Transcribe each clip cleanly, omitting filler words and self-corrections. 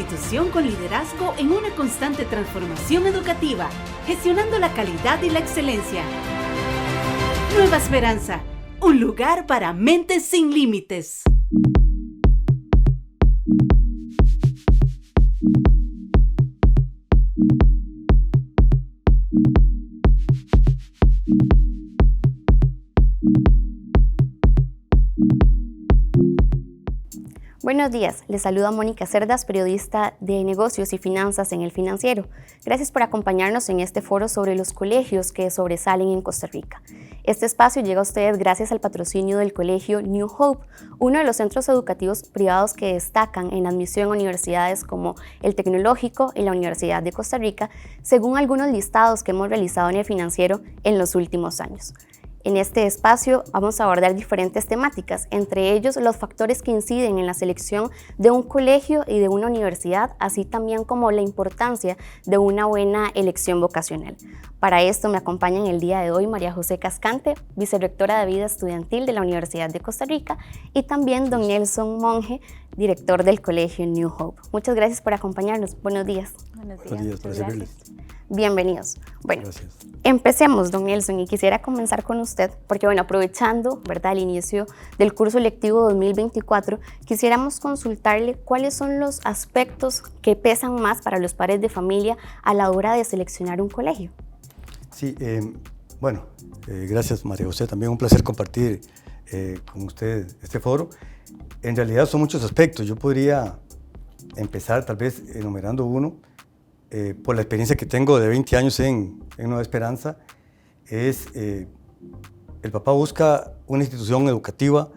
institución con liderazgo en una constante transformación educativa, gestionando la calidad y la excelencia. Nueva Esperanza, un lugar para mentes sin límites. Buenos días, les saluda Mónica Cerdas, periodista de negocios y finanzas en El Financiero. Gracias por acompañarnos en este foro sobre los colegios que sobresalen en Costa Rica. Este espacio llega a ustedes gracias al patrocinio del colegio New Hope, uno de los centros educativos privados que destacan en admisión a universidades como el Tecnológico y la Universidad de Costa Rica, según algunos listados que hemos realizado en El Financiero en los últimos años. En este espacio vamos a abordar diferentes temáticas, entre ellos los factores que inciden en la selección de un colegio y de una universidad, así también como la importancia de una buena elección vocacional. Para esto me acompaña en el día de hoy María José Cascante, vicerrectora de Vida Estudiantil de la Universidad de Costa Rica, y también don Nelson Monge, director del colegio New Hope. Muchas gracias por acompañarnos. Buenos días. Buenos días, para servirles. Bienvenidos. Bueno, gracias. Empecemos, don Nelson, y quisiera comenzar con usted, porque aprovechando, ¿verdad?, el inicio del curso lectivo 2024, quisiéramos consultarle cuáles son los aspectos que pesan más para los padres de familia a la hora de seleccionar un colegio. Sí, gracias María José, también un placer compartir con usted este foro. En realidad son muchos aspectos, yo podría empezar tal vez enumerando uno. Por la experiencia que tengo de 20 años en Nueva Esperanza, el papá busca una institución educativa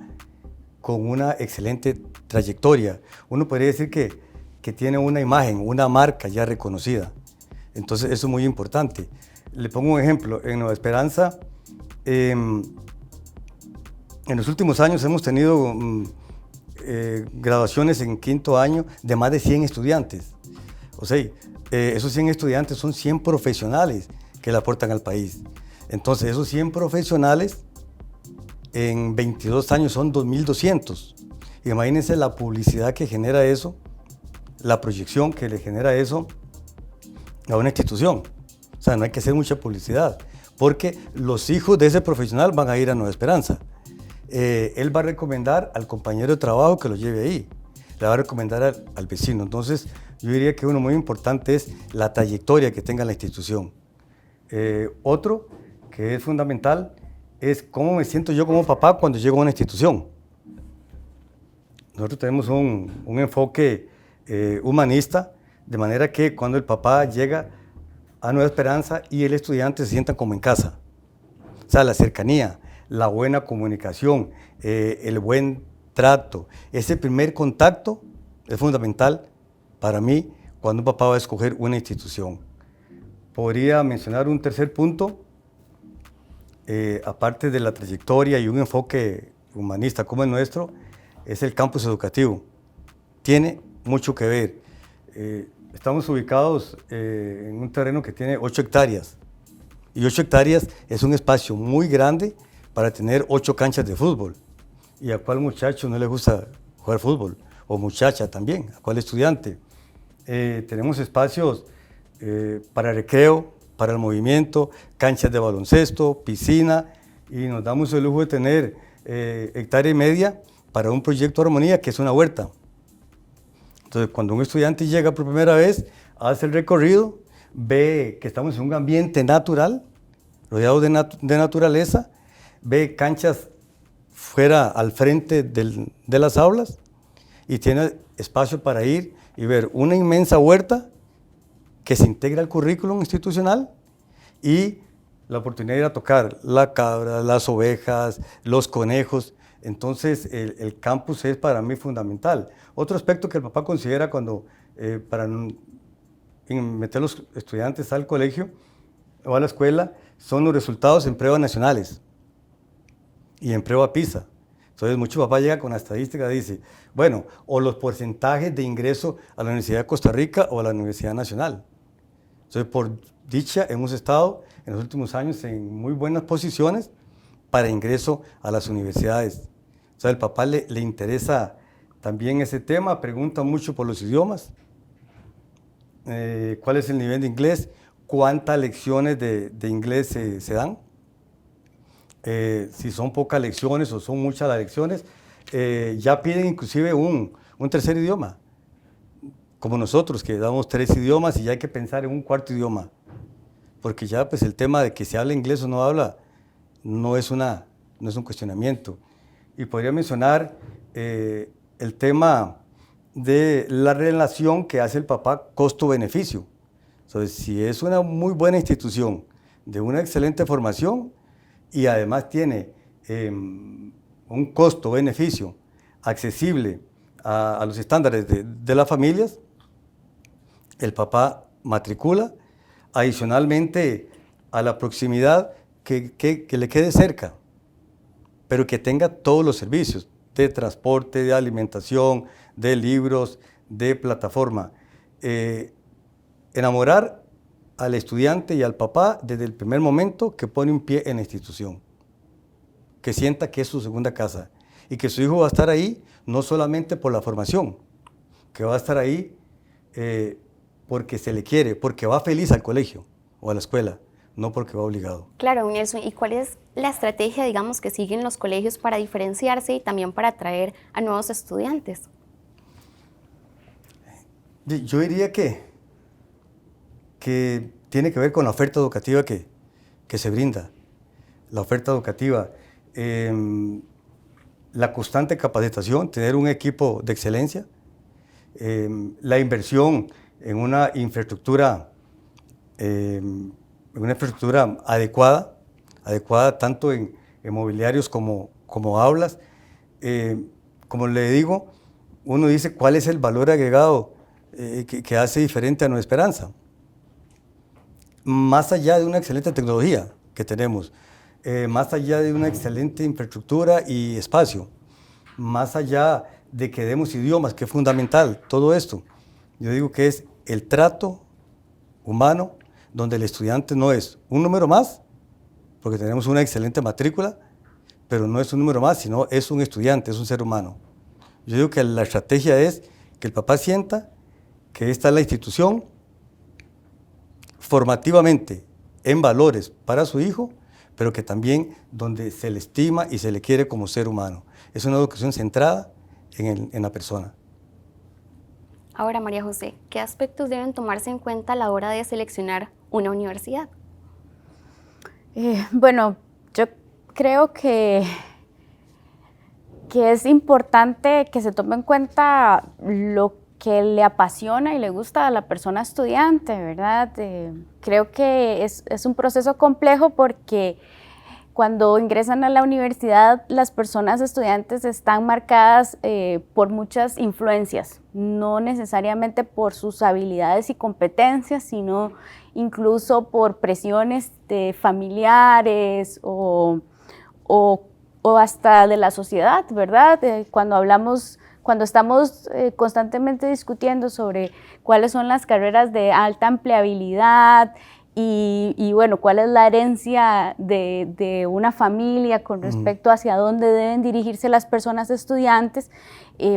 con una excelente trayectoria. Uno podría decir que tiene una imagen, una marca ya reconocida. Entonces eso es muy importante. Le pongo un ejemplo. En Nueva Esperanza, en los últimos años hemos tenido graduaciones en quinto año de más de 100 estudiantes. O sea, esos 100 estudiantes son 100 profesionales que le aportan al país. Entonces, esos 100 profesionales en 22 años son 2.200. Imagínense la publicidad que genera eso, la proyección que le genera eso a una institución. O sea, no hay que hacer mucha publicidad, porque los hijos de ese profesional van a ir a Nueva Esperanza. Él va a recomendar al compañero de trabajo que lo lleve ahí. Le va a recomendar al vecino. Entonces, yo diría que uno muy importante es la trayectoria que tenga la institución. Otro que es fundamental es cómo me siento yo como papá cuando llego a una institución. Nosotros tenemos un enfoque humanista, de manera que cuando el papá llega a Nueva Esperanza y el estudiante se sientan como en casa. O sea, la cercanía, la buena comunicación, el buen trato, ese primer contacto es fundamental para mí cuando un papá va a escoger una institución. Podría mencionar un tercer punto, aparte de la trayectoria y un enfoque humanista como el nuestro, es el campus educativo. Tiene mucho que ver. Estamos ubicados en un terreno que tiene 8 hectáreas. Y 8 hectáreas es un espacio muy grande para tener 8 canchas de fútbol. ¿Y a cuál muchacho no le gusta jugar fútbol? O muchacha también, ¿a cuál estudiante? Tenemos espacios para recreo, para el movimiento, canchas de baloncesto, piscina, y nos damos el lujo de tener 1,5 hectáreas para un proyecto de armonía que es una huerta. Entonces, cuando un estudiante llega por primera vez, hace el recorrido, ve que estamos en un ambiente natural, rodeado de naturaleza, ve canchas fuera al frente de las aulas y tiene espacio para ir y ver una inmensa huerta que se integra al currículum institucional y la oportunidad de ir a tocar la cabra, las ovejas, los conejos. Entonces el campus es para mí fundamental. Otro aspecto que el papá considera para meter a los estudiantes al colegio o a la escuela son los resultados en pruebas nacionales y en prueba PISA. Entonces mucho papá llega con la estadística y dice, bueno, o los porcentajes de ingreso a la Universidad de Costa Rica o a la Universidad Nacional. Entonces por dicha hemos estado en los últimos años en muy buenas posiciones para ingreso a las universidades. O sea, al papá le interesa también ese tema, pregunta mucho por los idiomas. cuál es el nivel de inglés, cuántas lecciones de inglés se dan, si son pocas lecciones o son muchas las lecciones. Ya piden inclusive un tercer idioma, como nosotros que damos 3 idiomas y ya hay que pensar en un 4.º idioma, porque ya pues el tema de que se habla inglés o no habla no es un cuestionamiento. Y podría mencionar el tema de la relación que hace el papá costo-beneficio. Entonces, si es una muy buena institución, de una excelente formación y además tiene un costo-beneficio accesible a los estándares de las familias, el papá matricula, adicionalmente a la proximidad que le quede cerca, pero que tenga todos los servicios de transporte, de alimentación, de libros, de plataforma. Enamorar al estudiante y al papá desde el primer momento que pone un pie en la institución, que sienta que es su segunda casa y que su hijo va a estar ahí no solamente por la formación, que va a estar ahí porque se le quiere, porque va feliz al colegio o a la escuela, no porque va obligado. Claro, Nelson, ¿y cuál es la estrategia, digamos, que siguen los colegios para diferenciarse y también para atraer a nuevos estudiantes? Yo diría que tiene que ver con la oferta educativa que se brinda. La oferta educativa, la constante capacitación, tener un equipo de excelencia, la inversión en una infraestructura adecuada tanto en mobiliarios como aulas. Como le digo, uno dice cuál es el valor agregado que hace diferente a Nueva Esperanza. Más allá de una excelente tecnología que tenemos, más allá de una excelente infraestructura y espacio, más allá de que demos idiomas, que es fundamental, todo esto, yo digo que es el trato humano, donde el estudiante no es un número más, porque tenemos una excelente matrícula, pero no es un número más, sino es un estudiante, es un ser humano. Yo digo que la estrategia es que el papá sienta que esta es la institución formativamente en valores para su hijo, pero que también donde se le estima y se le quiere como ser humano. Es una educación centrada en la persona. Ahora, María José, ¿qué aspectos deben tomarse en cuenta a la hora de seleccionar una universidad? Bueno, yo creo que es importante que se tome en cuenta lo que le apasiona y le gusta a la persona estudiante, ¿verdad? Creo que es un proceso complejo porque cuando ingresan a la universidad, las personas estudiantes están marcadas por muchas influencias, no necesariamente por sus habilidades y competencias, sino incluso por presiones de familiares o hasta de la sociedad, ¿verdad? Cuando estamos constantemente discutiendo sobre cuáles son las carreras de alta empleabilidad y bueno, cuál es la herencia de una familia con respecto hacia dónde deben dirigirse las personas estudiantes,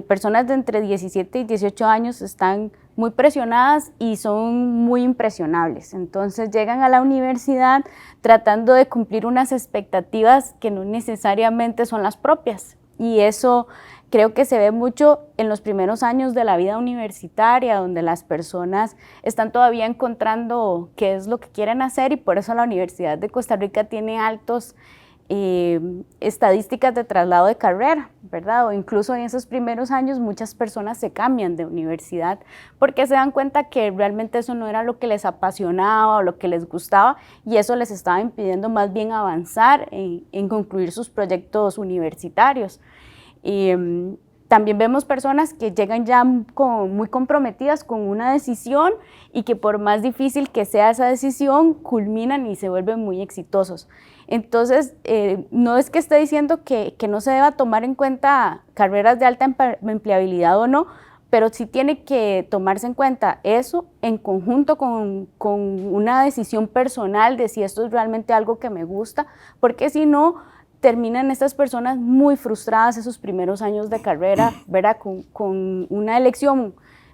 personas de entre 17 y 18 años están muy presionadas y son muy impresionables. Entonces llegan a la universidad tratando de cumplir unas expectativas que no necesariamente son las propias. Y eso creo que se ve mucho en los primeros años de la vida universitaria, donde las personas están todavía encontrando qué es lo que quieren hacer, y por eso la Universidad de Costa Rica tiene altos estadísticas de traslado de carrera, ¿verdad? O incluso en esos primeros años muchas personas se cambian de universidad porque se dan cuenta que realmente eso no era lo que les apasionaba o lo que les gustaba, y eso les estaba impidiendo más bien avanzar en concluir sus proyectos universitarios. También vemos personas que llegan ya muy comprometidas con una decisión y que por más difícil que sea esa decisión, culminan y se vuelven muy exitosos. Entonces, no es que esté diciendo que no se deba tomar en cuenta carreras de alta empleabilidad o no, pero sí tiene que tomarse en cuenta eso en conjunto con una decisión personal de si esto es realmente algo que me gusta, porque si no, terminan estas personas muy frustradas esos primeros años de carrera, ¿verdad? Con una elección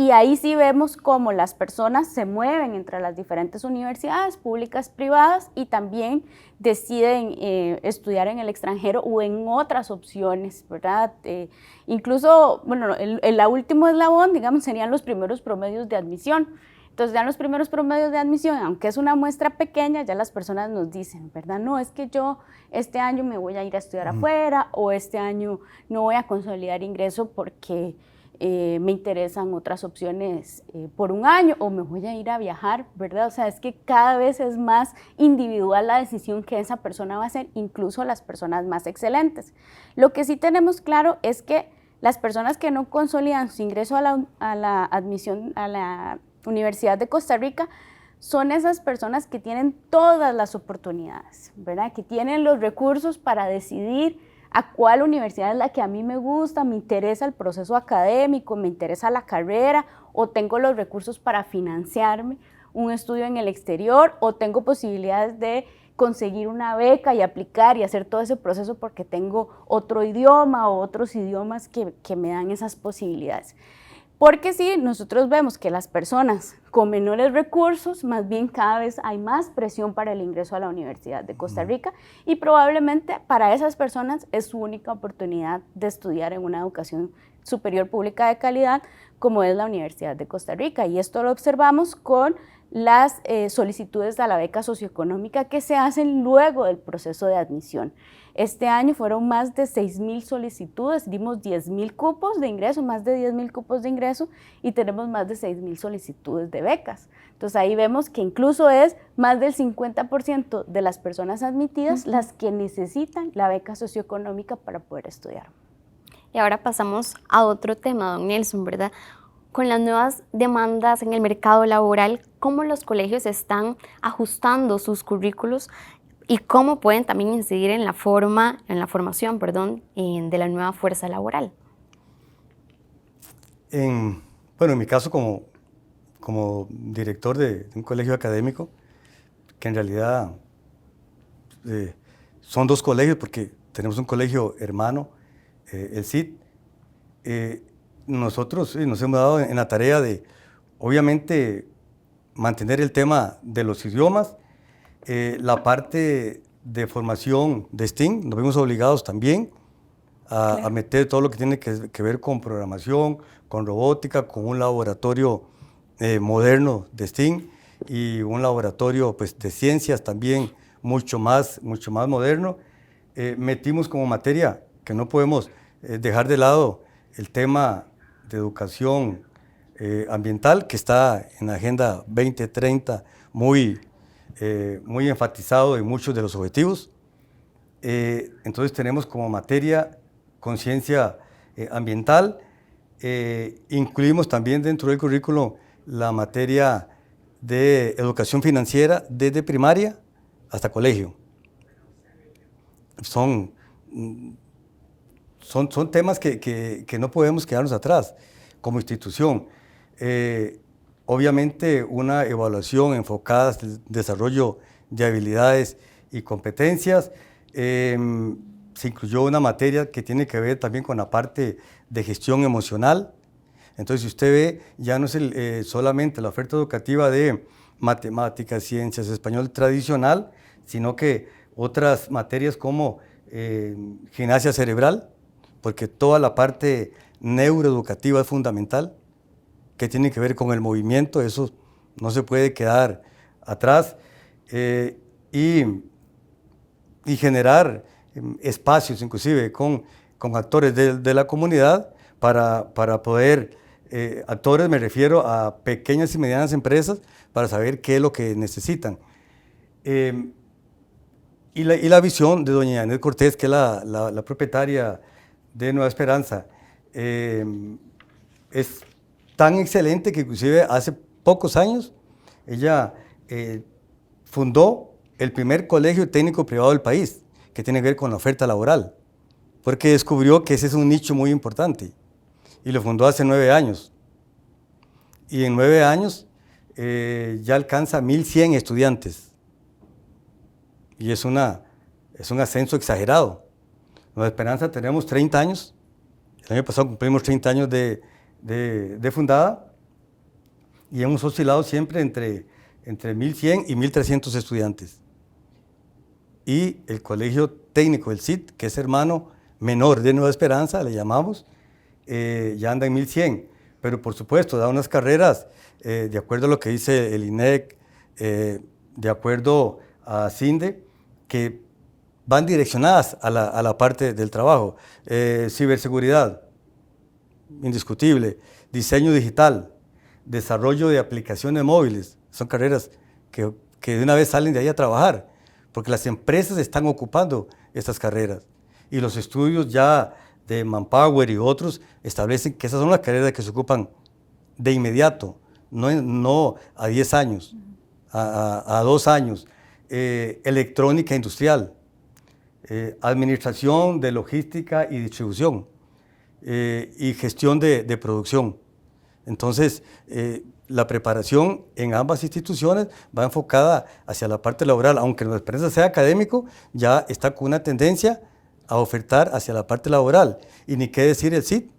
Y ahí sí vemos cómo las personas se mueven entre las diferentes universidades públicas, privadas, y también deciden estudiar en el extranjero o en otras opciones, ¿verdad? Incluso, bueno, el último eslabón, digamos, serían los primeros promedios de admisión. Entonces ya en los primeros promedios de admisión, aunque es una muestra pequeña, ya las personas nos dicen, ¿verdad? No, es que yo este año me voy a ir a estudiar afuera, o este año no voy a consolidar ingreso porque me interesan otras opciones por un año, o me voy a ir a viajar, ¿verdad? O sea, es que cada vez es más individual la decisión que esa persona va a hacer, incluso las personas más excelentes. Lo que sí tenemos claro es que las personas que no consolidan su ingreso a la admisión a la Universidad de Costa Rica son esas personas que tienen todas las oportunidades, ¿verdad? Que tienen los recursos para decidir a cuál universidad es la que a mí me gusta, me interesa el proceso académico, me interesa la carrera, o tengo los recursos para financiarme un estudio en el exterior, o tengo posibilidades de conseguir una beca y aplicar y hacer todo ese proceso porque tengo otro idioma o otros idiomas que me dan esas posibilidades. Porque sí, nosotros vemos que las personas con menores recursos, más bien cada vez hay más presión para el ingreso a la Universidad de Costa Rica, y probablemente para esas personas es su única oportunidad de estudiar en una educación superior pública de calidad como es la Universidad de Costa Rica. Y esto lo observamos con las solicitudes a la beca socioeconómica que se hacen luego del proceso de admisión. Este año fueron más de 6,000 solicitudes, dimos 10,000 cupos de ingreso, más de 10,000 cupos de ingreso, y tenemos más de 6,000 solicitudes de becas. Entonces ahí vemos que incluso es más del 50% de las personas admitidas las que necesitan la beca socioeconómica para poder estudiar. Y ahora pasamos a otro tema, don Nelson, ¿verdad? Con las nuevas demandas en el mercado laboral, ¿cómo los colegios están ajustando sus currículos y cómo pueden también incidir en la formación de la nueva fuerza laboral? En mi caso como director de un colegio académico, que en realidad son dos colegios porque tenemos un colegio hermano, el CID, nosotros nos hemos dado en la tarea de, obviamente, mantener el tema de los idiomas, la parte de formación de STEAM, nos vemos obligados también a meter todo lo que tiene que ver con programación, con robótica, con un laboratorio moderno de STEAM y un laboratorio pues, de ciencias también mucho más moderno. Metimos como materia que no podemos dejar de lado el tema de educación ambiental, que está en la Agenda 2030 muy enfatizado en muchos de los objetivos. Entonces tenemos como materia conciencia ambiental. Incluimos también dentro del currículo la materia de educación financiera desde primaria hasta colegio. Son temas que no podemos quedarnos atrás como institución. Obviamente una evaluación enfocada al desarrollo de habilidades y competencias. Se incluyó una materia que tiene que ver también con la parte de gestión emocional. Entonces, si usted ve, ya no es solamente la oferta educativa de matemáticas, ciencias, español tradicional, sino que otras materias como gimnasia cerebral, porque toda la parte neuroeducativa es fundamental, que tiene que ver con el movimiento, eso no se puede quedar atrás, y generar espacios inclusive con actores de la comunidad para poder, actores me refiero a pequeñas y medianas empresas, para saber qué es lo que necesitan. Y la visión de doña Janet Cortés, que es la propietaria de Nueva Esperanza, es tan excelente que inclusive hace pocos años ella fundó el primer colegio técnico privado del país, que tiene que ver con la oferta laboral, porque descubrió que ese es un nicho muy importante, y lo fundó hace 9 años. Y en 9 años ya alcanza 1,100 estudiantes, y es un ascenso exagerado. Nueva Esperanza tenemos 30 años, el año pasado cumplimos 30 años de fundada, y hemos oscilado siempre entre 1.100 y 1.300 estudiantes. Y el Colegio Técnico del CIT, que es hermano menor de Nueva Esperanza, le llamamos, ya anda en 1.100. Pero por supuesto, da unas carreras, de acuerdo a lo que dice el INEC, de acuerdo a CINDE, que van direccionadas a la parte del trabajo. Ciberseguridad, indiscutible. Diseño digital, desarrollo de aplicaciones móviles. Son carreras que de una vez salen de ahí a trabajar, porque las empresas están ocupando estas carreras. Y los estudios ya de Manpower y otros establecen que esas son las carreras que se ocupan de inmediato, no a 10 años, a 2 años. Electrónica industrial, administración de logística y distribución, y gestión de producción. Entonces, la preparación en ambas instituciones va enfocada hacia la parte laboral, aunque nuestra experiencia sea académico, ya está con una tendencia a ofertar hacia la parte laboral. Y ni qué decir el CIT,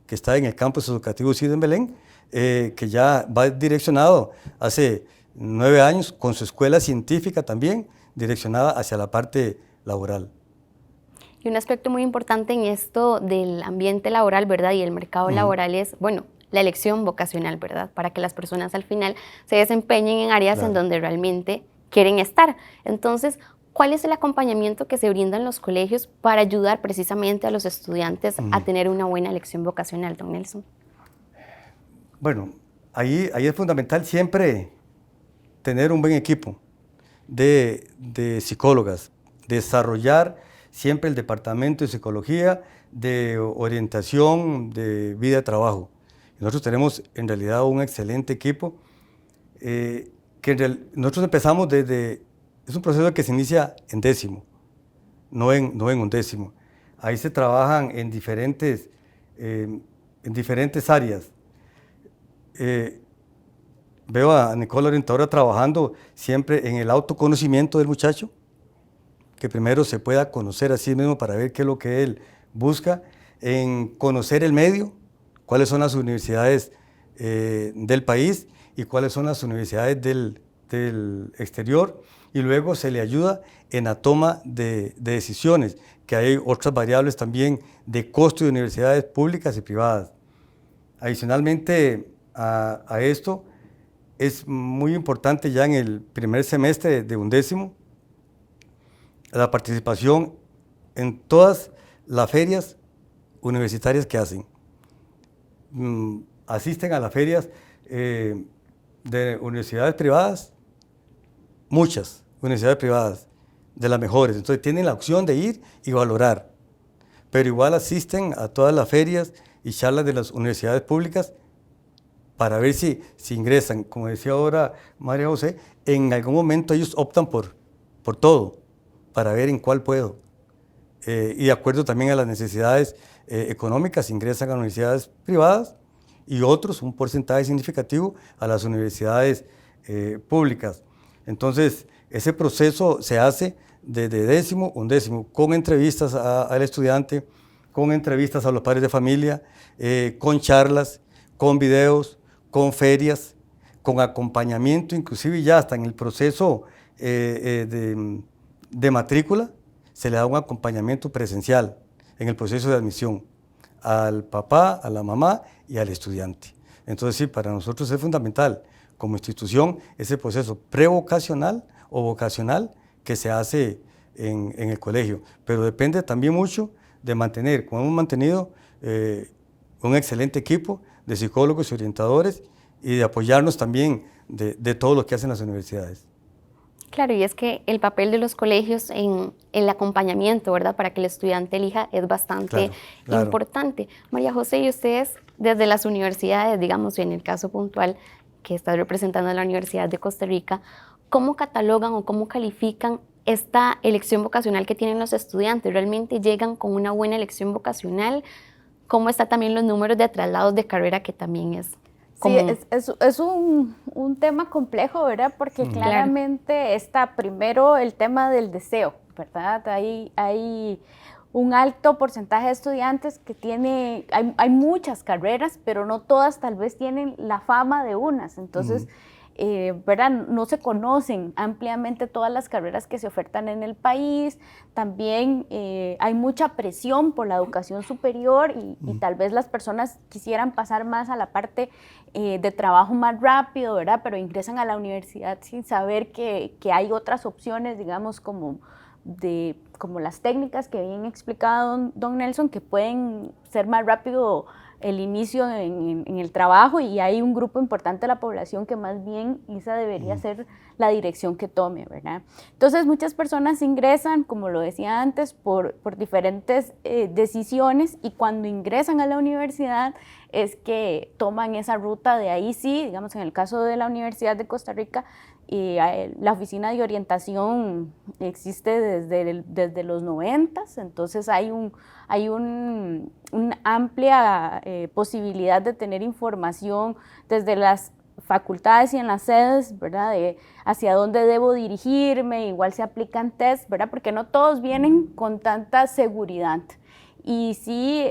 que está en el campus educativo CIT en Belén, que ya va direccionado hace 9 años con su escuela científica también, direccionada hacia la parte laboral. Y un aspecto muy importante en esto del ambiente laboral, ¿verdad? Y el mercado laboral es, bueno, la elección vocacional, ¿verdad? Para que las personas al final se desempeñen en áreas en donde realmente quieren estar. Entonces, ¿cuál es el acompañamiento que se brinda en los colegios para ayudar precisamente a los estudiantes a tener una buena elección vocacional, don Nelson? Bueno, ahí es fundamental siempre tener un buen equipo de psicólogas, desarrollar siempre el departamento de psicología, de orientación, de vida de trabajo. Nosotros tenemos en realidad un excelente equipo nosotros empezamos es un proceso que se inicia en décimo, no en undécimo. Ahí se trabajan en diferentes áreas. Veo a Nicole orientadora trabajando siempre en el autoconocimiento del muchacho, que primero se pueda conocer a sí mismo para ver qué es lo que él busca, en conocer el medio, cuáles son las universidades del país y cuáles son las universidades del exterior, y luego se le ayuda en la toma de decisiones, que hay otras variables también de costo de universidades públicas y privadas. Adicionalmente a esto, es muy importante ya en el primer semestre de undécimo la participación en todas las ferias universitarias que hacen. Asisten a las ferias de universidades privadas, muchas universidades privadas, de las mejores. Entonces tienen la opción de ir y valorar, pero igual asisten a todas las ferias y charlas de las universidades públicas para ver si ingresan. Como decía ahora María José, en algún momento ellos optan por todo, para ver en cuál puedo. Y de acuerdo también a las necesidades económicas, ingresan a universidades privadas y otros, un porcentaje significativo, a las universidades públicas. Entonces, ese proceso se hace desde décimo, undécimo, con entrevistas al estudiante, con entrevistas a los padres de familia, con charlas, con videos, con ferias, con acompañamiento, inclusive ya hasta en el proceso de matrícula, se le da un acompañamiento presencial en el proceso de admisión al papá, a la mamá y al estudiante. Entonces sí, para nosotros es fundamental como institución ese proceso prevocacional o vocacional que se hace en el colegio, pero depende también mucho de mantener, como hemos mantenido, un excelente equipo de psicólogos y orientadores y de apoyarnos también de todo lo que hacen las universidades. Claro, y es que el papel de los colegios en el acompañamiento, ¿verdad?, para que el estudiante elija es bastante importante. María José, y ustedes desde las universidades, digamos, en el caso puntual que está representando a la Universidad de Costa Rica, ¿cómo catalogan o cómo califican esta elección vocacional que tienen los estudiantes? ¿Realmente llegan con una buena elección vocacional? ¿Cómo están también los números de traslados de carrera, que también es común? Sí, es un tema complejo, ¿verdad? Porque claramente está primero el tema del deseo, ¿verdad? Hay un alto porcentaje de estudiantes que hay muchas carreras, pero no todas tal vez tienen la fama de unas. Entonces, ¿verdad? No se conocen ampliamente todas las carreras que se ofertan en el país. También hay mucha presión por la educación superior y tal vez las personas quisieran pasar más a la parte de trabajo más rápido, ¿verdad? Pero ingresan a la universidad sin saber que hay otras opciones, digamos, como las técnicas que bien explicado don Nelson, que pueden ser más rápido el inicio en el trabajo, y hay un grupo importante de la población que más bien esa debería ser la dirección que tome, ¿verdad? Entonces muchas personas ingresan, como lo decía antes, por diferentes decisiones, y cuando ingresan a la universidad es que toman esa ruta de ahí sí, digamos en el caso de la Universidad de Costa Rica, la oficina de orientación existe desde los 90s, entonces hay una amplia posibilidad de tener información desde las facultades y en las sedes, ¿verdad? De hacia dónde debo dirigirme, igual se aplican test, ¿verdad? Porque no todos vienen con tanta seguridad. Y sí,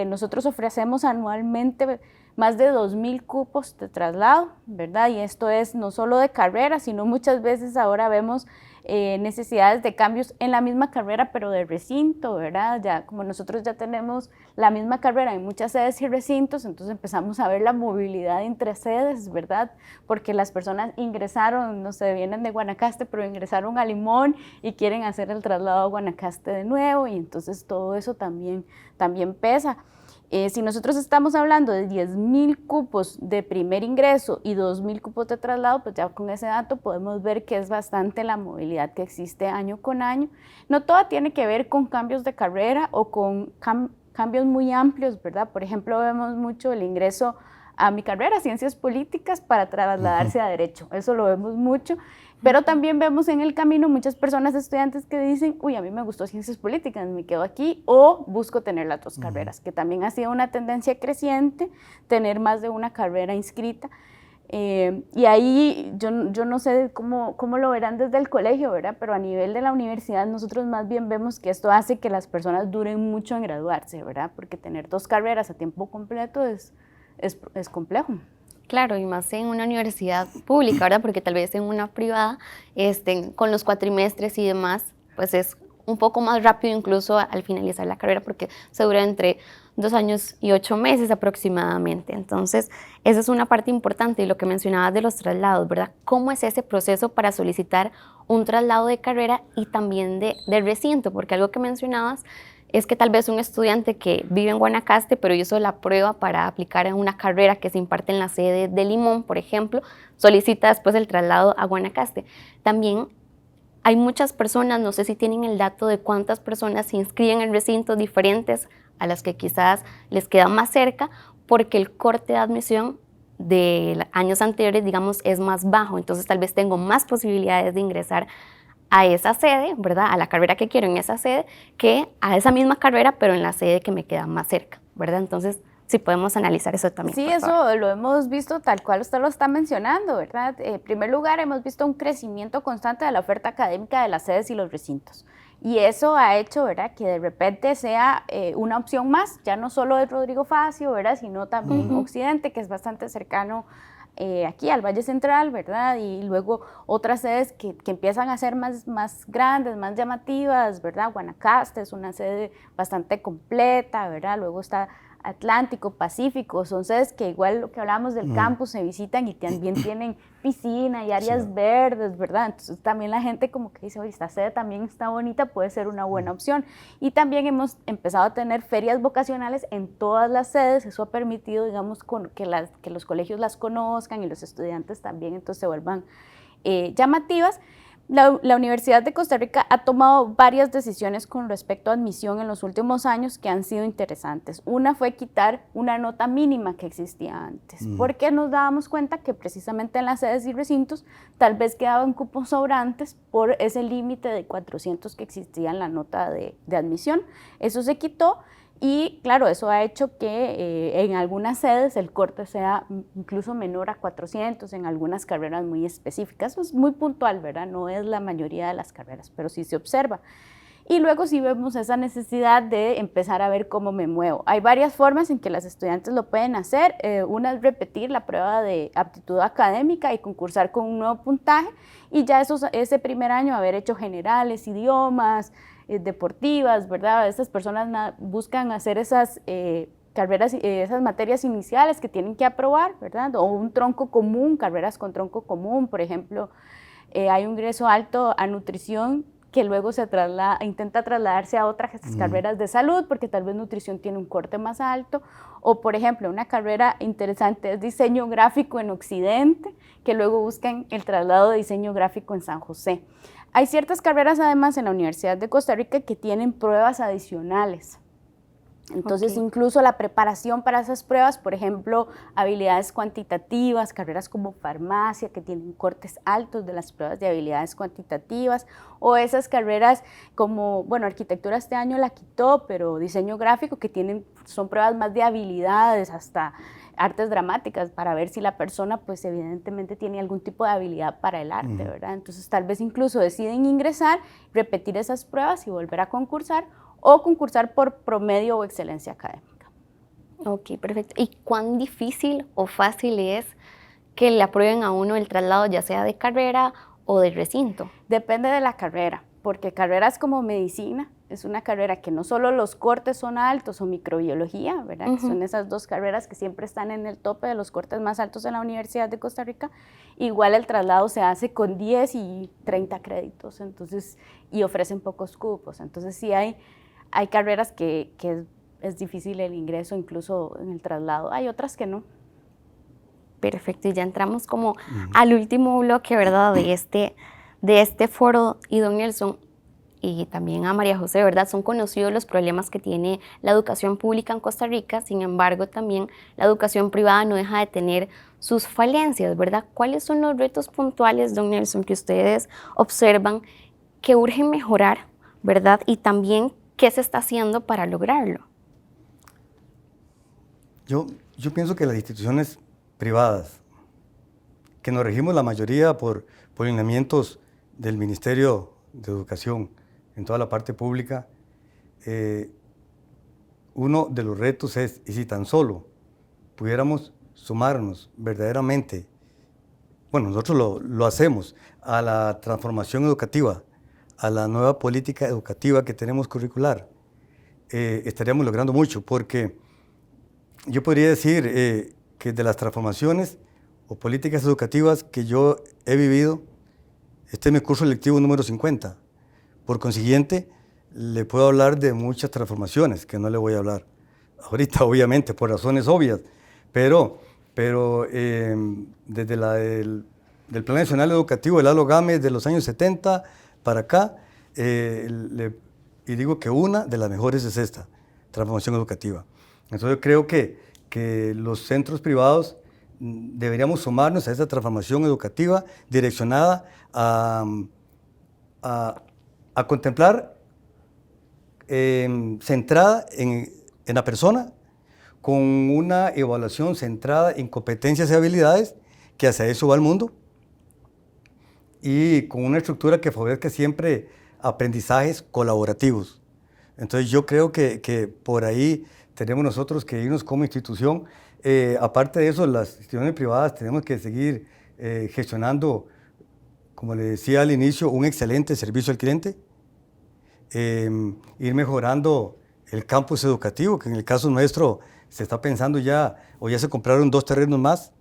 nosotros ofrecemos anualmente más de 2.000 cupos de traslado, ¿verdad? Y esto es no solo de carrera, sino muchas veces ahora vemos necesidades de cambios en la misma carrera, pero de recinto, ¿verdad? Ya, como nosotros ya tenemos la misma carrera en muchas sedes y recintos, entonces empezamos a ver la movilidad entre sedes, ¿verdad? Porque las personas ingresaron, no sé, vienen de Guanacaste, pero ingresaron a Limón y quieren hacer el traslado a Guanacaste de nuevo, y entonces todo eso también pesa. Si nosotros estamos hablando de 10.000 cupos de primer ingreso y 2.000 cupos de traslado, pues ya con ese dato podemos ver que es bastante la movilidad que existe año con año. No toda tiene que ver con cambios de carrera o con cambios muy amplios, ¿verdad? Por ejemplo, vemos mucho el ingreso a mi carrera, Ciencias Políticas, para trasladarse a Derecho. Eso lo vemos mucho. Pero también vemos en el camino muchas personas, estudiantes que dicen, uy, a mí me gustó Ciencias Políticas, me quedo aquí, o busco tener las dos carreras, que también ha sido una tendencia creciente, tener más de una carrera inscrita. Y ahí yo no sé cómo lo verán desde el colegio, ¿verdad? Pero a nivel de la universidad nosotros más bien vemos que esto hace que las personas duren mucho en graduarse, ¿verdad? Porque tener dos carreras a tiempo completo es complejo. Claro, y más en una universidad pública, ¿verdad? Porque tal vez en una privada, con los cuatrimestres y demás, pues es un poco más rápido incluso al finalizar la carrera, porque se dura entre 2 años y 8 meses aproximadamente. Entonces, esa es una parte importante. Y lo que mencionabas de los traslados, ¿verdad? ¿Cómo es ese proceso para solicitar un traslado de carrera y también de recinto? Porque algo que mencionabas es que tal vez un estudiante que vive en Guanacaste, pero hizo la prueba para aplicar a una carrera que se imparte en la sede de Limón, por ejemplo, solicita después el traslado a Guanacaste. También hay muchas personas, no sé si tienen el dato de cuántas personas se inscriben en recintos diferentes a las que quizás les queda más cerca, porque el corte de admisión de años anteriores, digamos, es más bajo. Entonces tal vez tengo más posibilidades de ingresar a esa sede, ¿verdad? A la carrera que quiero en esa sede, que a esa misma carrera, pero en la sede que me queda más cerca, ¿verdad? Entonces, sí podemos analizar eso también. Sí, eso lo hemos visto tal cual usted lo está mencionando, ¿verdad? En primer lugar, hemos visto un crecimiento constante de la oferta académica de las sedes y los recintos. Y eso ha hecho, ¿verdad?, que de repente sea una opción más, ya no solo de Rodrigo Facio, ¿verdad?, sino también Occidente, que es bastante cercano aquí al Valle Central, ¿verdad? Y luego otras sedes que empiezan a ser más grandes, más llamativas, ¿verdad? Guanacaste es una sede bastante completa, ¿verdad? Luego está Atlántico, Pacífico, son sedes que igual lo que hablábamos del campus se visitan y también tienen piscina y áreas verdes, ¿verdad? Entonces también la gente como que dice, oye, esta sede también está bonita, puede ser una buena opción. Y también hemos empezado a tener ferias vocacionales en todas las sedes, eso ha permitido, digamos, que los colegios las conozcan y los estudiantes también entonces se vuelvan llamativas. La Universidad de Costa Rica ha tomado varias decisiones con respecto a admisión en los últimos años que han sido interesantes. Una fue quitar una nota mínima que existía antes, porque nos dábamos cuenta que precisamente en las sedes y recintos tal vez quedaban cupos sobrantes por ese límite de 400 que existía en la nota de admisión. Eso se quitó. Y claro, eso ha hecho que en algunas sedes el corte sea incluso menor a 400, en algunas carreras muy específicas. Eso es muy puntual, ¿verdad? No es la mayoría de las carreras, pero sí se observa. Y luego sí vemos esa necesidad de empezar a ver cómo me muevo. Hay varias formas en que las estudiantes lo pueden hacer. Una es repetir la prueba de aptitud académica y concursar con un nuevo puntaje, y ya ese primer año haber hecho generales, idiomas, deportivas, ¿verdad? Estas personas buscan hacer esas carreras, esas materias iniciales que tienen que aprobar, ¿verdad? O un tronco común, carreras con tronco común, por ejemplo, hay un ingreso alto a nutrición que luego intenta trasladarse a otras carreras de salud, porque tal vez nutrición tiene un corte más alto, o por ejemplo, una carrera interesante es diseño gráfico en Occidente, que luego buscan el traslado de diseño gráfico en San José. Hay ciertas carreras además en la Universidad de Costa Rica que tienen pruebas adicionales. Entonces, incluso la preparación para esas pruebas, por ejemplo, habilidades cuantitativas, carreras como farmacia, que tienen cortes altos de las pruebas de habilidades cuantitativas, o esas carreras como, bueno, arquitectura este año la quitó, pero diseño gráfico, que son pruebas más de habilidades, hasta artes dramáticas, para ver si la persona, pues evidentemente tiene algún tipo de habilidad para el arte, ¿verdad? Entonces, tal vez incluso deciden ingresar, repetir esas pruebas y volver a concursar, o concursar por promedio o excelencia académica. Ok, perfecto. ¿Y cuán difícil o fácil es que le aprueben a uno el traslado, ya sea de carrera o de recinto? Depende de la carrera, porque carreras como medicina es una carrera que no solo los cortes son altos, o microbiología, ¿verdad? Que son esas dos carreras que siempre están en el tope de los cortes más altos en la Universidad de Costa Rica. Igual el traslado se hace con 10 y 30 créditos, entonces, y ofrecen pocos cupos. Entonces sí hay carreras que es difícil el ingreso, incluso en el traslado. Hay otras que no. Perfecto, y ya entramos como al último bloque, ¿verdad? De este foro, y don Nelson y también a María José, ¿verdad? Son conocidos los problemas que tiene la educación pública en Costa Rica. Sin embargo, también la educación privada no deja de tener sus falencias, ¿verdad? ¿Cuáles son los retos puntuales, don Nelson, que ustedes observan que urgen mejorar, ¿verdad? Y también, ¿qué se está haciendo para lograrlo? Yo pienso que las instituciones privadas, que nos regimos la mayoría por lineamientos del Ministerio de Educación en toda la parte pública, uno de los retos es, y si tan solo pudiéramos sumarnos verdaderamente, bueno, nosotros lo hacemos, a la transformación educativa, a la nueva política educativa que tenemos curricular, estaríamos logrando mucho, porque yo podría decir que de las transformaciones o políticas educativas que yo he vivido, este es mi curso lectivo número 50. Por consiguiente, le puedo hablar de muchas transformaciones, que no le voy a hablar ahorita, obviamente, por razones obvias, pero desde del Plan Nacional Educativo, el Lalo Gámez, de los años 70 para acá, y digo que una de las mejores es esta, transformación educativa. Entonces yo creo que los centros privados deberíamos sumarnos a esa transformación educativa direccionada a contemplar, centrada en la persona, con una evaluación centrada en competencias y habilidades, que hacia eso va el mundo, y con una estructura que favorezca siempre aprendizajes colaborativos. Entonces yo creo que por ahí tenemos nosotros que irnos como institución. Aparte de eso, las instituciones privadas tenemos que seguir gestionando, como le decía al inicio, un excelente servicio al cliente, ir mejorando el campus educativo, que en el caso nuestro se está pensando ya, o ya se compraron 2 terrenos más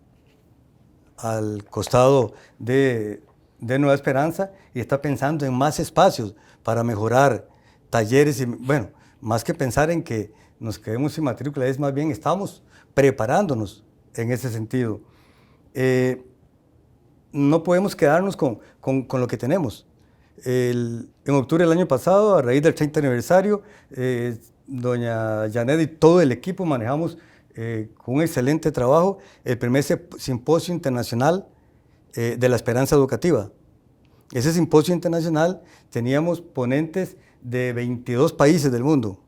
al costado de Nueva Esperanza, y está pensando en más espacios para mejorar talleres, y bueno, más que pensar en que nos quedemos sin matrícula, es más bien estamos preparándonos en ese sentido. No podemos quedarnos con lo que tenemos. En octubre del año pasado, a raíz del 30 aniversario, doña Janet y todo el equipo manejamos con un excelente trabajo el primer simposio internacional de la esperanza educativa. Ese simposio internacional teníamos ponentes de 22 países del mundo,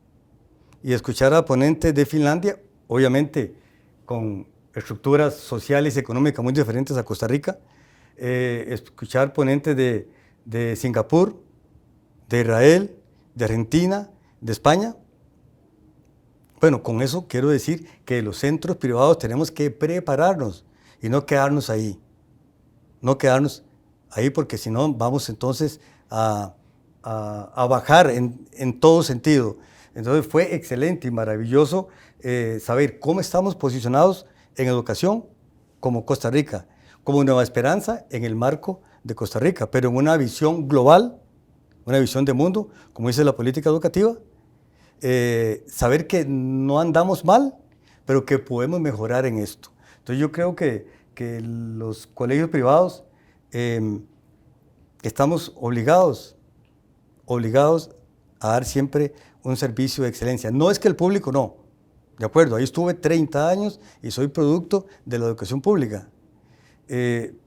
y escuchar a ponentes de Finlandia, obviamente con estructuras sociales y económicas muy diferentes a Costa Rica, escuchar ponentes de Singapur, de Israel, de Argentina, de España. Bueno, con eso quiero decir que los centros privados tenemos que prepararnos y no quedarnos ahí. No quedarnos ahí porque si no vamos entonces a bajar en todo sentido. Entonces fue excelente y maravilloso saber cómo estamos posicionados en educación como Costa Rica, como Nueva Esperanza en el marco de Costa Rica, pero en una visión global, una visión de mundo, como dice la política educativa, saber que no andamos mal, pero que podemos mejorar en esto. Entonces yo creo que los colegios privados estamos obligados a dar siempre un servicio de excelencia. No es que el público no, de acuerdo, ahí estuve 30 años y soy producto de la educación pública,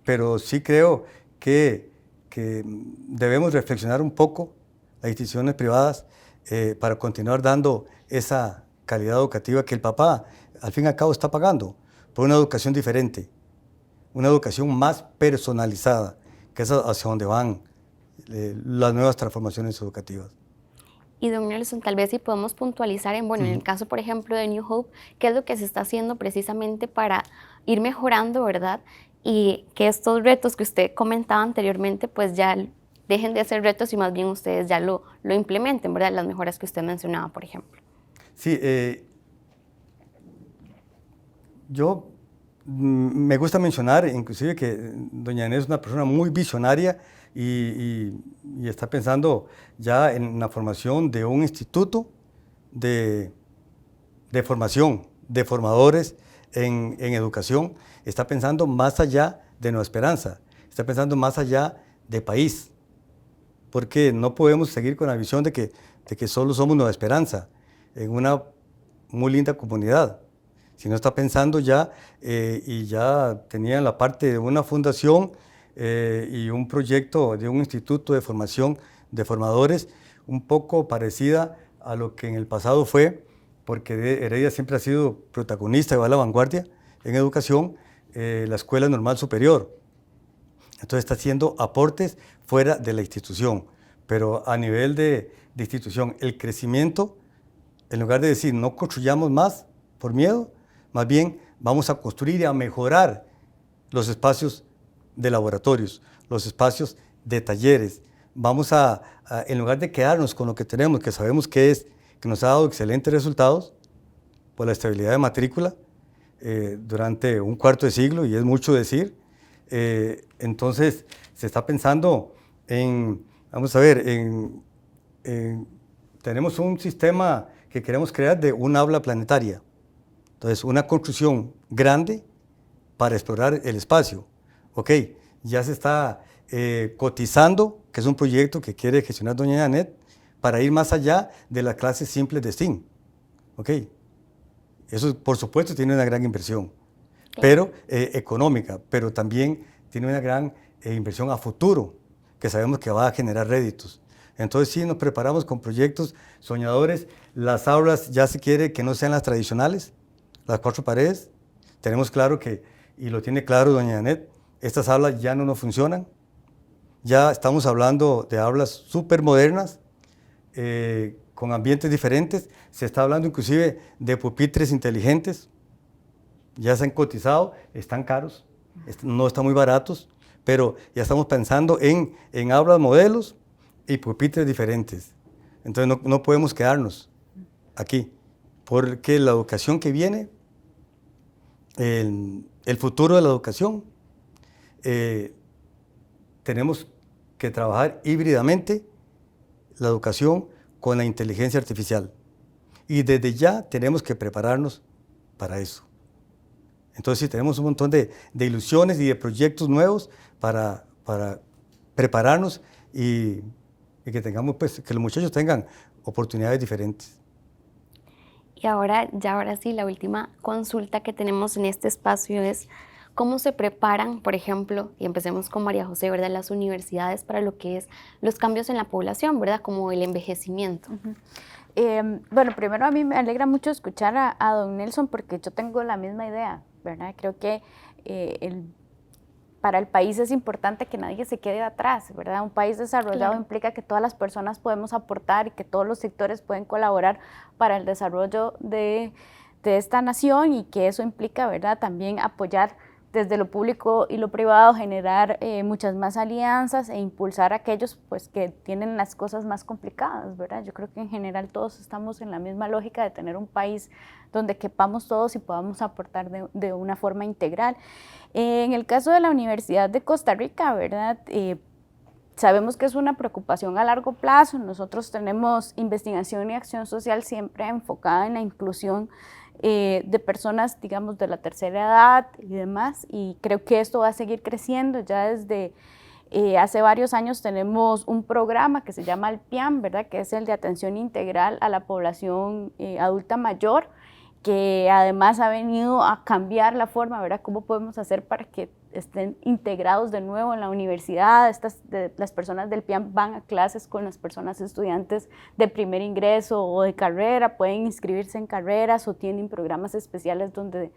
pero sí creo que debemos reflexionar un poco las instituciones privadas para continuar dando esa calidad educativa que el papá al fin y al cabo está pagando por una educación diferente, una educación más personalizada, que es hacia donde van las nuevas transformaciones educativas. Y don Nelson, tal vez si podemos puntualizar en el caso, por ejemplo, de New Hope, ¿qué es lo que se está haciendo precisamente para ir mejorando, verdad? Y que estos retos que usted comentaba anteriormente, pues ya dejen de ser retos y más bien ustedes ya lo implementen, ¿verdad? Las mejoras que usted mencionaba, por ejemplo. Sí, yo me gusta mencionar, inclusive, que doña Inés es una persona muy visionaria y está pensando ya en la formación de un instituto de formación, de formadores en educación. Está pensando más allá de Nueva Esperanza, está pensando más allá de país, porque no podemos seguir con la visión de que solo somos Nueva Esperanza, en una muy linda comunidad, sino está pensando ya, y ya tenía la parte de una fundación y un proyecto de un instituto de formación de formadores, un poco parecida a lo que en el pasado fue, porque Heredia siempre ha sido protagonista y va a la vanguardia en educación, la Escuela Normal Superior. Entonces está haciendo aportes fuera de la institución, pero a nivel de institución, el crecimiento, en lugar de decir no construyamos más por miedo, más bien vamos a construir y a mejorar los espacios de laboratorios, los espacios de talleres. Vamos en lugar de quedarnos con lo que tenemos, que sabemos que nos ha dado excelentes resultados por la estabilidad de matrícula durante un cuarto de siglo, y es mucho decir, entonces se está pensando en, vamos a ver, tenemos un sistema que queremos crear de un aula planetaria. Entonces, una construcción grande para explorar el espacio. Ok, ya se está cotizando, que es un proyecto que quiere gestionar doña Janet, para ir más allá de las clases simples de STEAM. Ok, eso por supuesto tiene una gran inversión, pero económica, pero también tiene una gran inversión a futuro, que sabemos que va a generar réditos. Entonces sí, nos preparamos con proyectos soñadores. Las aulas ya se quiere que no sean las tradicionales, las 4 paredes. Tenemos claro que, y lo tiene claro doña Janet, estas aulas ya no nos funcionan. Ya estamos hablando de aulas súper modernas, con ambientes diferentes. Se está hablando inclusive de pupitres inteligentes. Ya se han cotizado, están caros, no están muy baratos, pero ya estamos pensando en aulas modelos y pupitres diferentes. Entonces no podemos quedarnos aquí, porque la educación que viene, el futuro de la educación, tenemos que trabajar híbridamente la educación con la inteligencia artificial. Y desde ya tenemos que prepararnos para eso. Entonces sí, tenemos un montón de ilusiones y de proyectos nuevos para prepararnos y que tengamos, pues, que los muchachos tengan oportunidades diferentes. Y ahora sí, la última consulta que tenemos en este espacio es cómo se preparan, por ejemplo, y empecemos con María José, ¿verdad?, las universidades para lo que es los cambios en la población, ¿verdad?, como el envejecimiento. Bueno, primero a mí me alegra mucho escuchar a don Nelson porque yo tengo la misma idea, ¿verdad? Creo que para el país es importante que nadie se quede atrás, ¿verdad? Un país desarrollado implica que todas las personas podemos aportar y que todos los sectores pueden colaborar para el desarrollo de esta nación, y que eso implica, ¿verdad?, también apoyar desde lo público y lo privado, generar muchas más alianzas e impulsar a aquellos pues, que tienen las cosas más complicadas, ¿verdad? Yo creo que en general todos estamos en la misma lógica de tener un país donde quepamos todos y podamos aportar de una forma integral. En el caso de la Universidad de Costa Rica, ¿verdad?, sabemos que es una preocupación a largo plazo. Nosotros tenemos investigación y acción social siempre enfocada en la inclusión de personas, digamos, de la tercera edad y demás, y creo que esto va a seguir creciendo. Ya desde hace varios años tenemos un programa que se llama el PIAM, ¿verdad?, que es el de atención integral a la población adulta mayor, que además ha venido a cambiar la forma, ¿verdad?, cómo podemos hacer para que estén integrados de nuevo en la universidad. Las personas del PIAM van a clases con las personas estudiantes de primer ingreso o de carrera, pueden inscribirse en carreras o tienen programas especiales donde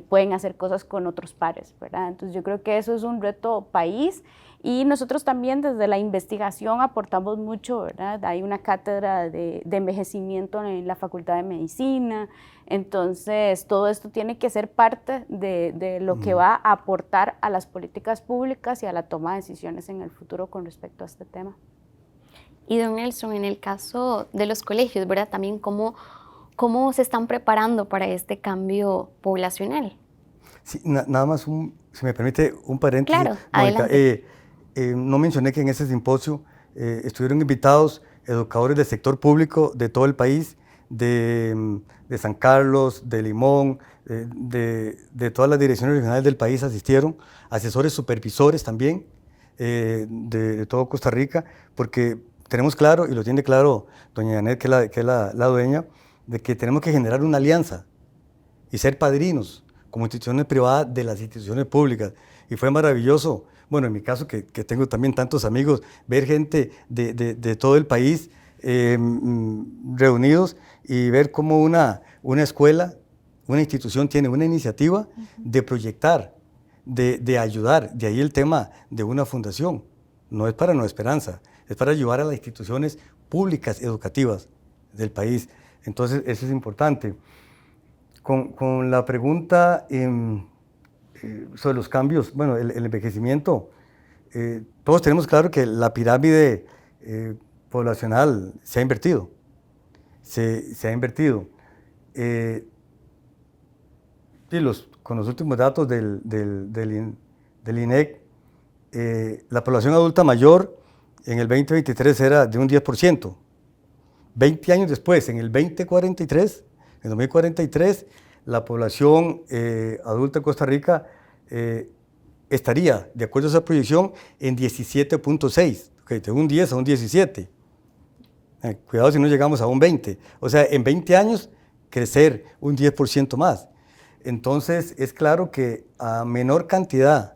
pueden hacer cosas con otros pares, ¿verdad? Entonces yo creo que eso es un reto país, y nosotros también desde la investigación aportamos mucho, ¿verdad? Hay una cátedra de envejecimiento en la Facultad de Medicina, entonces todo esto tiene que ser parte de lo que va a aportar a las políticas públicas y a la toma de decisiones en el futuro con respecto a este tema. Y don Nelson, en el caso de los colegios, ¿verdad?, también cómo se están preparando para este cambio poblacional. Sí, nada más, si me permite, un paréntesis. Claro, Mónica, adelante. No mencioné que en ese simposio estuvieron invitados educadores del sector público de todo el país, de San Carlos, de Limón, de todas las direcciones regionales del país asistieron, asesores supervisores también de todo Costa Rica, porque tenemos claro, y lo tiene claro doña Janet, que es la dueña, de que tenemos que generar una alianza y ser padrinos como instituciones privadas de las instituciones públicas. Y fue maravilloso, bueno, en mi caso, que tengo también tantos amigos, ver gente de todo el país reunidos y ver cómo una escuela, una institución tiene una iniciativa de proyectar, de ayudar. De ahí el tema de una fundación. No es para Nueva Esperanza, es para ayudar a las instituciones públicas educativas del país. Entonces, eso es importante. Con la pregunta sobre los cambios, bueno, el envejecimiento, todos tenemos claro que la pirámide poblacional se ha invertido. Se ha invertido. Con los últimos datos del INEC, la población adulta mayor en el 2023 era de un 10%. 20 años después, en el 2043, en 2043, la población adulta de Costa Rica estaría, de acuerdo a esa proyección, en 17.6, okay, de un 10 a un 17. Cuidado si no llegamos a un 20. O sea, en 20 años, crecer un 10% más. Entonces, es claro que a menor cantidad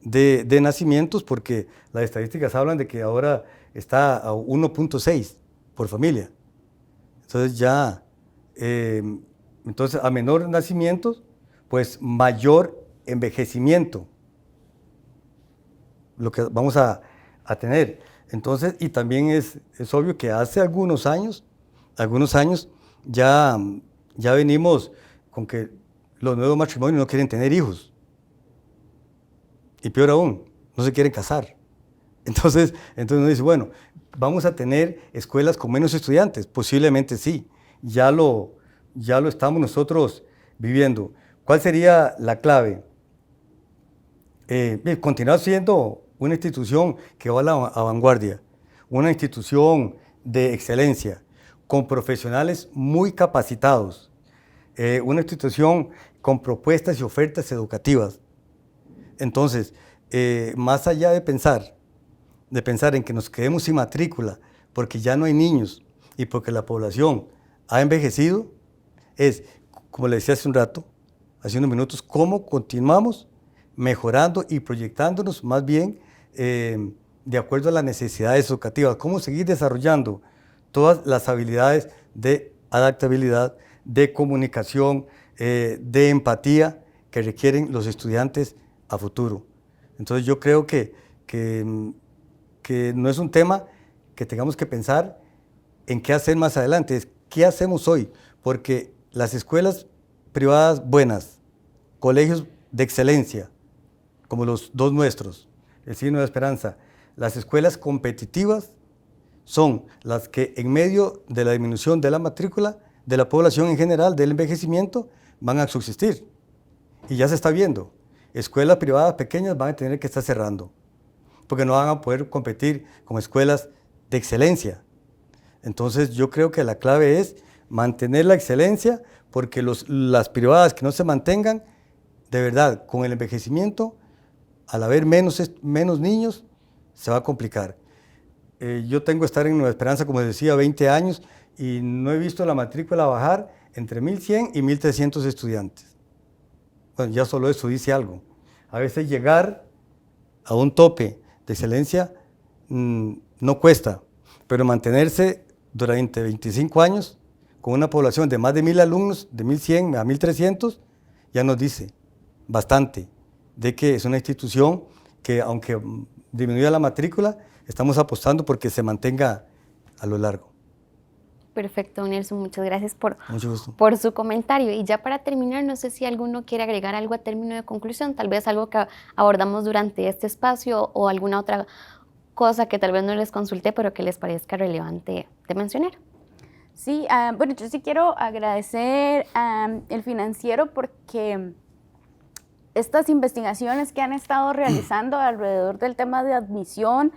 de nacimientos, porque las estadísticas hablan de que ahora está a 1.6 por familia. Entonces ya, a menor nacimientos, pues mayor envejecimiento, lo que vamos a tener. Entonces, y también es obvio que hace algunos años ya venimos con que los nuevos matrimonios no quieren tener hijos. Y peor aún, no se quieren casar. Entonces uno dice, bueno, ¿vamos a tener escuelas con menos estudiantes? Posiblemente sí, ya lo estamos nosotros viviendo. ¿Cuál sería la clave? Continuar siendo una institución que va a la vanguardia, una institución de excelencia, con profesionales muy capacitados, una institución con propuestas y ofertas educativas. Entonces, más allá de pensar en que nos quedemos sin matrícula porque ya no hay niños y porque la población ha envejecido, es, como le decía hace un rato, hace unos minutos, cómo continuamos mejorando y proyectándonos más bien de acuerdo a las necesidades educativas, cómo seguir desarrollando todas las habilidades de adaptabilidad, de comunicación, de empatía que requieren los estudiantes a futuro. Entonces yo creo que no es un tema que tengamos que pensar en qué hacer más adelante, es qué hacemos hoy, porque las escuelas privadas buenas, colegios de excelencia, como los dos nuestros, el Signo de Esperanza, las escuelas competitivas son las que en medio de la disminución de la matrícula de la población en general, del envejecimiento, van a subsistir. Y ya se está viendo. Escuelas privadas pequeñas van a tener que estar cerrando, porque no van a poder competir con escuelas de excelencia. Entonces yo creo que la clave es mantener la excelencia, porque las privadas que no se mantengan, de verdad, con el envejecimiento, al haber menos niños, se va a complicar. Yo tengo que estar en Nueva Esperanza, como decía, 20 años, y no he visto la matrícula bajar entre 1.100 y 1.300 estudiantes. Bueno, ya solo eso dice algo. A veces llegar a un tope de excelencia no cuesta, pero mantenerse durante 25 años con una población de más de 1.000 alumnos, de 1.100 a 1.300, ya nos dice bastante de que es una institución que, aunque disminuya la matrícula, estamos apostando porque se mantenga a lo largo. Perfecto, Nelson, muchas gracias por su comentario. Y ya para terminar, no sé si alguno quiere agregar algo a término de conclusión, tal vez algo que abordamos durante este espacio o alguna otra cosa que tal vez no les consulté, pero que les parezca relevante de mencionar. Sí, bueno, yo sí quiero agradecer al Financiero porque estas investigaciones que han estado realizando alrededor del tema de admisión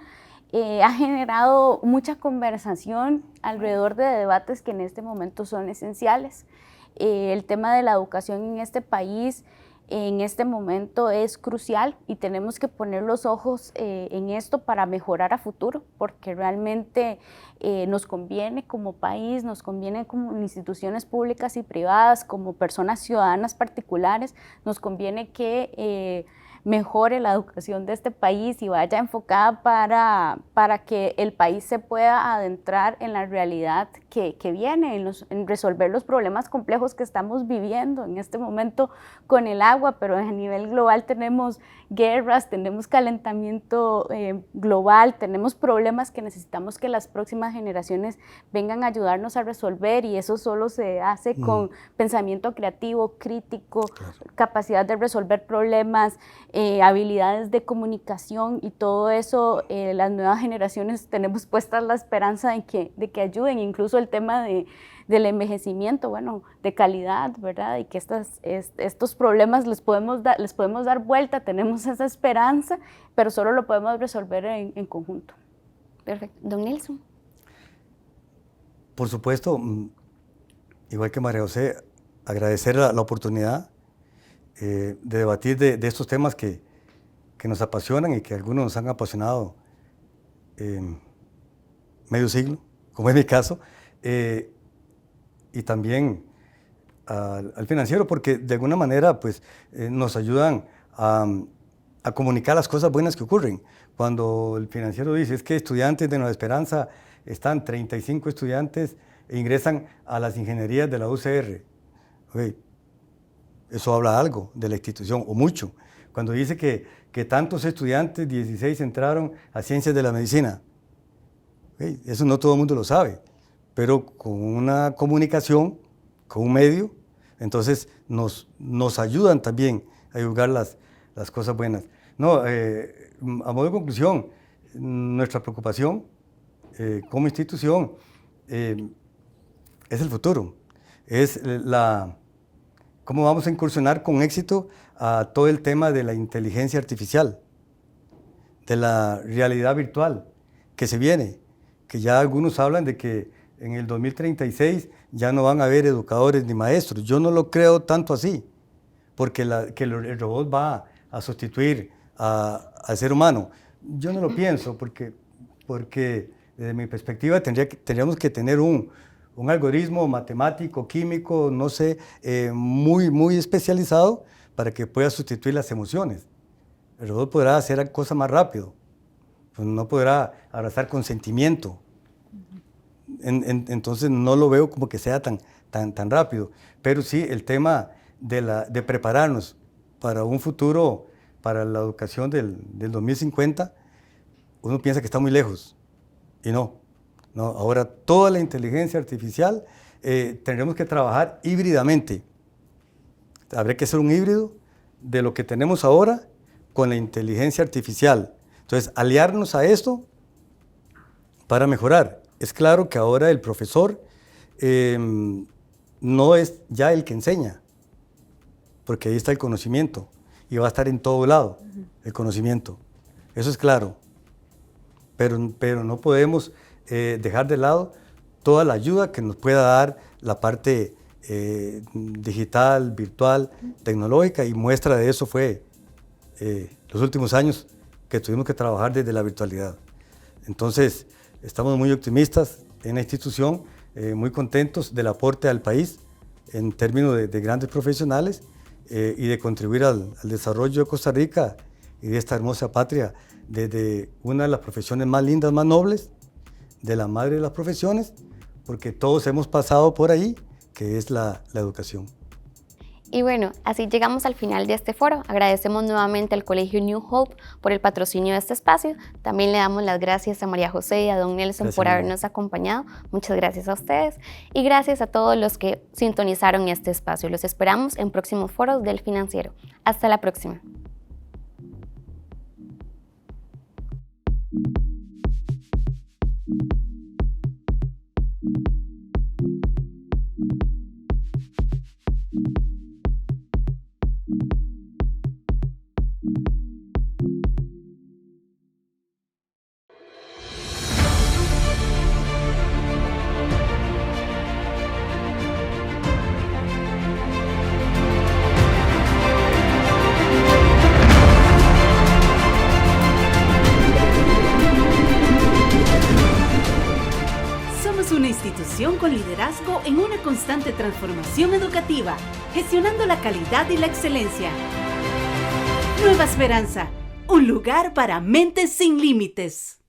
ha generado mucha conversación alrededor de debates que en este momento son esenciales. El tema de la educación en este país en este momento es crucial y tenemos que poner los ojos en esto para mejorar a futuro, porque realmente nos conviene como país, nos conviene como instituciones públicas y privadas, como personas ciudadanas particulares, nos conviene que mejore la educación de este país y vaya enfocada para que el país se pueda adentrar en la realidad que viene, en resolver los problemas complejos que estamos viviendo en este momento con el agua, pero a nivel global tenemos guerras, tenemos calentamiento global, tenemos problemas que necesitamos que las próximas generaciones vengan a ayudarnos a resolver, y eso solo se hace con pensamiento creativo, crítico, capacidad de resolver problemas, habilidades de comunicación, y todo eso las nuevas generaciones tenemos puesta la esperanza de que ayuden, incluso el tema del envejecimiento, bueno, de calidad, ¿verdad? Y que estos problemas les podemos dar vuelta, tenemos esa esperanza, pero solo lo podemos resolver en conjunto. Perfecto. Don Nelson. Por supuesto, igual que María José, agradecer la oportunidad de debatir de estos temas que nos apasionan y que algunos nos han apasionado medio siglo, como es mi caso, y también al Financiero, porque de alguna manera pues, nos ayudan a comunicar las cosas buenas que ocurren. Cuando el Financiero dice, es que estudiantes de Nueva Esperanza están 35 estudiantes e ingresan a las ingenierías de la UCR. Okay. Eso habla algo de la institución, o mucho. Cuando dice que tantos estudiantes, 16, entraron a Ciencias de la Medicina. Okay. Eso no todo el mundo lo sabe, pero con una comunicación, con un medio, entonces nos ayudan también a divulgar las cosas buenas. No, a modo de conclusión, nuestra preocupación como institución es el futuro, es cómo vamos a incursionar con éxito a todo el tema de la inteligencia artificial, de la realidad virtual que se viene, que ya algunos hablan de que en el 2036 ya no van a haber educadores ni maestros. Yo no lo creo tanto así, porque el robot va a sustituir al ser humano. Yo no lo pienso, porque desde mi perspectiva tendríamos que tener un algoritmo matemático, químico, no sé, muy especializado para que pueda sustituir las emociones. El robot podrá hacer cosas más rápido, pues no podrá abrazar con sentimiento. Entonces no lo veo como que sea tan rápido, pero sí el tema de prepararnos para un futuro para la educación del 2050, uno piensa que está muy lejos, y no. Ahora toda la inteligencia artificial tendremos que trabajar híbridamente. Habría que hacer un híbrido de lo que tenemos ahora con la inteligencia artificial. Entonces, aliarnos a esto para mejorar. Es claro que ahora el profesor no es ya el que enseña, porque ahí está el conocimiento y va a estar en todo lado el conocimiento. Eso es claro, pero no podemos dejar de lado toda la ayuda que nos pueda dar la parte digital, virtual, tecnológica, y muestra de eso fue los últimos años que tuvimos que trabajar desde la virtualidad. Entonces, estamos muy optimistas en la institución, muy contentos del aporte al país en términos de grandes profesionales y de contribuir al desarrollo de Costa Rica y de esta hermosa patria desde una de las profesiones más lindas, más nobles, de la madre de las profesiones, porque todos hemos pasado por ahí, que es la educación. Y bueno, así llegamos al final de este foro. Agradecemos nuevamente al Colegio New Hope por el patrocinio de este espacio. También le damos las gracias a María José y a don Nelson por habernos acompañado. Muchas gracias a ustedes y gracias a todos los que sintonizaron este espacio. Los esperamos en próximos foros del Financiero. Hasta la próxima. Una institución con liderazgo en una constante transformación educativa, gestionando la calidad y la excelencia. Nueva Esperanza, un lugar para mentes sin límites.